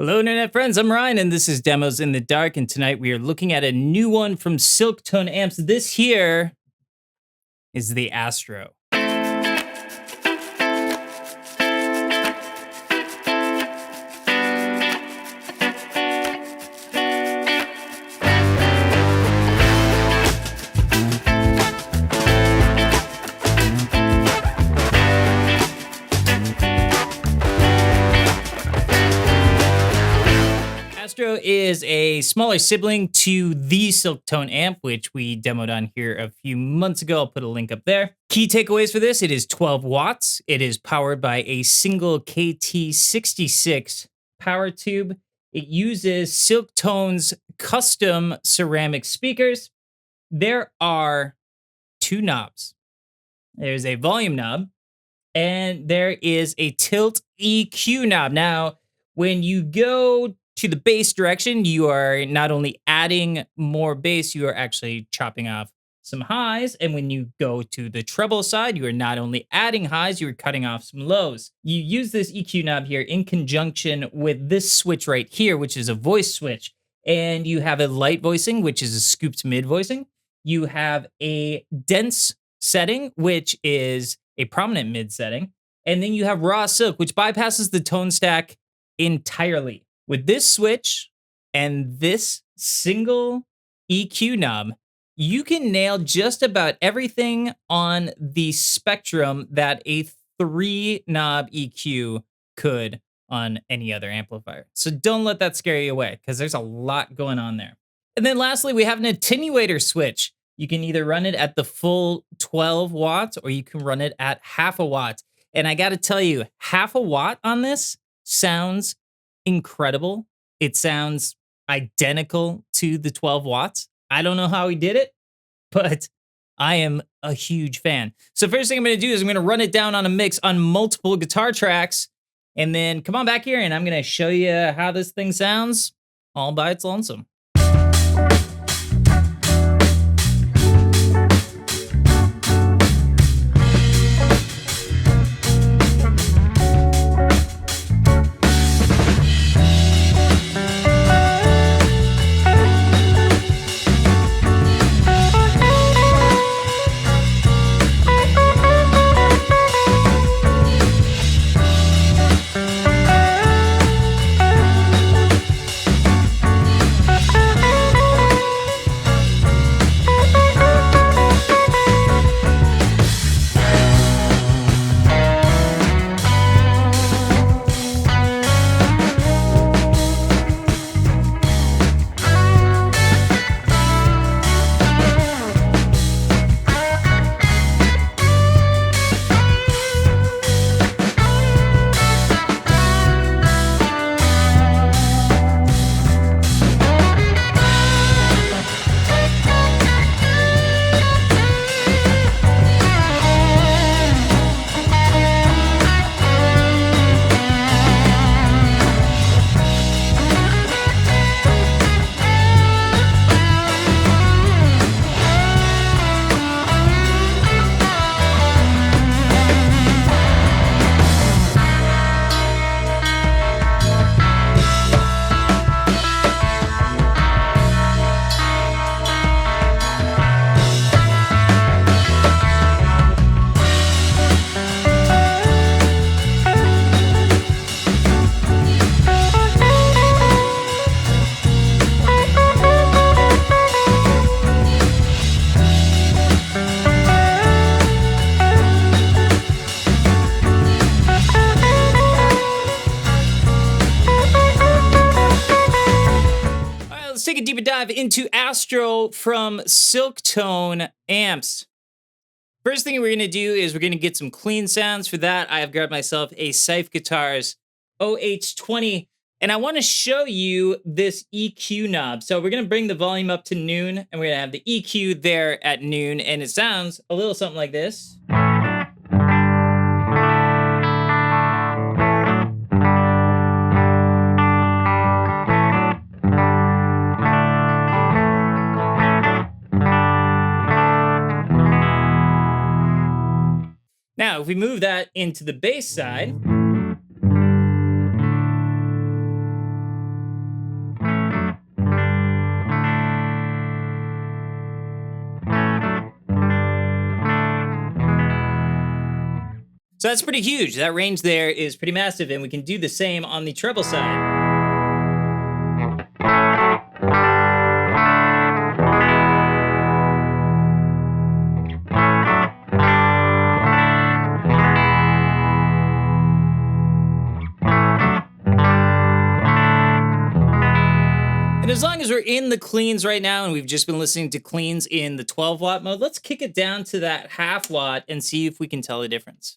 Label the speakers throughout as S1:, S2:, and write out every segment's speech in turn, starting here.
S1: Hello, Internet friends. I'm Ryan, and this is Demos in the Dark. And tonight we are looking at a new one from Silktone Amps. This here is the Astro. Astro is a smaller sibling to the Silktone amp, which we demoed on here a few months ago. I'll put a link up there. Key takeaways for this: it is 12 watts. It is powered by a single KT66 power tube. It uses Silktone's custom ceramic speakers. There are two knobs. There's a volume knob, and there is a tilt EQ knob. Now, when you go to the bass direction, you are not only adding more bass, you are actually chopping off some highs. And when you go to the treble side, you are not only adding highs, you are cutting off some lows. You use this EQ knob here in conjunction with this switch right here, which is a voice switch. And you have a light voicing, which is a scooped mid voicing. You have a dense setting, which is a prominent mid setting. And then you have raw silk, which bypasses the tone stack entirely. With this switch and this single EQ knob, you can nail just about everything on the spectrum that a 3-knob EQ could on any other amplifier. So don't let that scare you away, because there's a lot going on there. And then lastly, we have an attenuator switch. You can either run it at the full 12 watts or you can run it at half a watt. And I got to tell you, half a watt on this sounds incredible. It sounds identical to the 12 watts. I don't know how he did it, but I am a huge fan. So first thing I'm going to do is I'm going to run it down on a mix on multiple guitar tracks, and then come on back here and I'm going to show you how this thing sounds all by its lonesome. Take a deeper dive into Astro from Silktone amps. First thing we're going to do is we're going to get some clean sounds. For that, I have grabbed myself a Sife Guitars OH20, and I want to show you this EQ knob. So we're going to bring the volume up to noon, and we're going to have the EQ there at noon, and it sounds a little something like this. Now, if we move that into the bass side, So that's pretty huge. That range there is pretty massive, and we can do the same on the treble side. And as long as we're in the cleans right now, and we've just been listening to cleans in the 12 watt mode, let's kick it down to that half watt and see if we can tell the difference.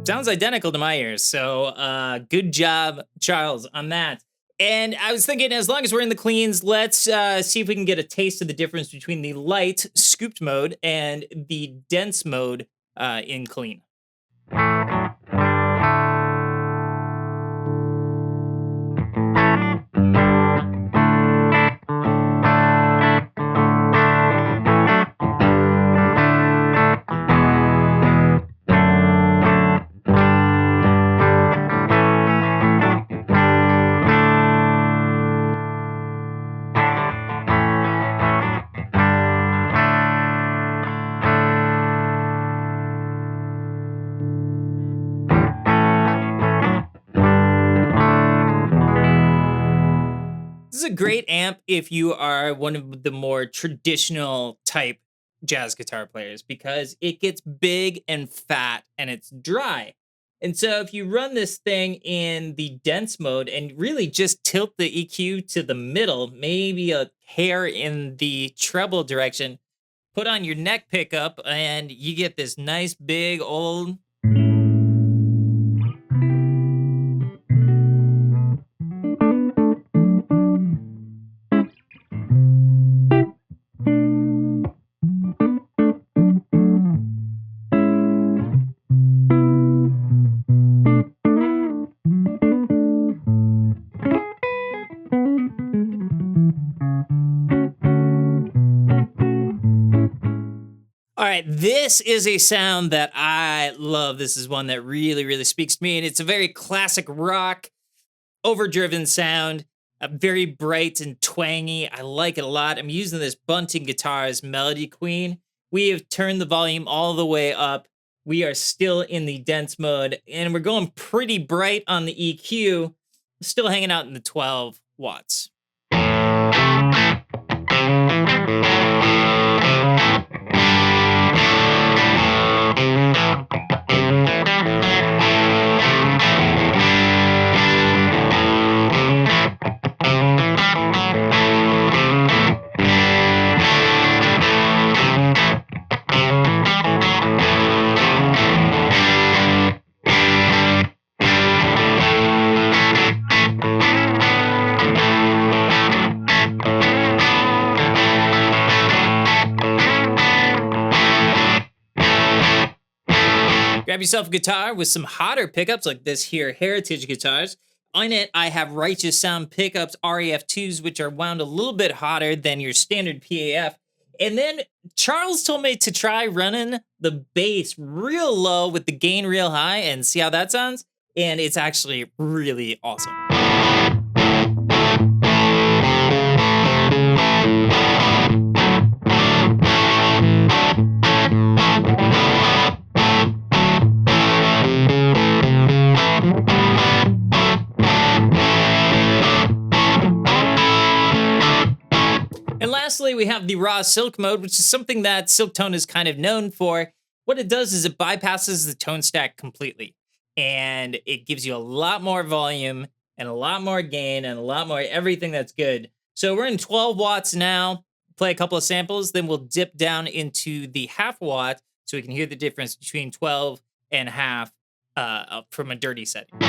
S1: Sounds identical to my ears. So good job, Charles, on that. And I was thinking, as long as we're in the cleans, let's see if we can get a taste of the difference between the light scooped mode and the dense mode in clean. This is a great amp if you are one of the more traditional type jazz guitar players, because it gets big and fat and it's dry. And so if you run this thing in the dense mode and really just tilt the EQ to the middle, maybe a hair in the treble direction, put on your neck pickup, and you get this nice big old... All right, this is a sound that I love. This is one that really, really speaks to me, and it's a very classic rock, overdriven sound, very bright and twangy. I like it a lot. I'm using this Bunting Guitars Melody Queen. We have turned the volume all the way up. We are still in the dense mode, and we're going pretty bright on the EQ, still hanging out in the 12 watts. Grab yourself a guitar with some hotter pickups like this here Heritage guitars. On it, I have Righteous Sound pickups, REF2s, which are wound a little bit hotter than your standard PAF. And then Charles told me to try running the bass real low with the gain real high and see how that sounds. And it's actually really awesome. And lastly, we have the raw silk mode, which is something that Silktone is kind of known for. What it does is it bypasses the tone stack completely, and it gives you a lot more volume and a lot more gain and a lot more everything that's good. So we're in 12 watts now. Play a couple of samples, then we'll dip down into the half watt so we can hear the difference between 12 and half from a dirty setting.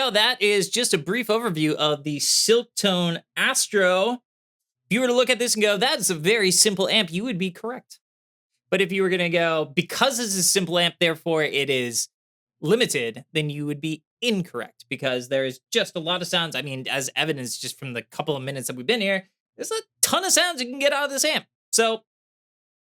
S1: go. That is just a brief overview of the Silktone Astro. If you were to look at this and go, that's a very simple amp, you would be correct. But if you were going to go, because this is a simple amp, therefore it is limited, then you would be incorrect because there is just a lot of sounds. I mean, as evidence just from the couple of minutes that we've been here, there's a ton of sounds you can get out of this amp. So,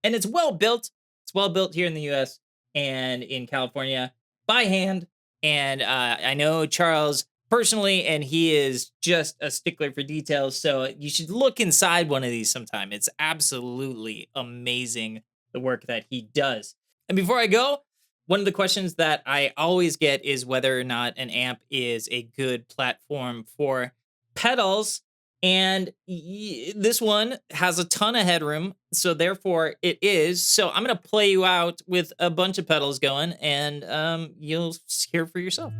S1: and it's well built. It's well built here in the US and in California by hand. And I know Charles personally, and he is just a stickler for details. So you should look inside one of these sometime. It's absolutely amazing, the work that he does. And before I go, one of the questions that I always get is whether or not an amp is a good platform for pedals. And this one has a ton of headroom, so therefore it is. So I'm going to play you out with a bunch of pedals going, and you'll hear for yourself.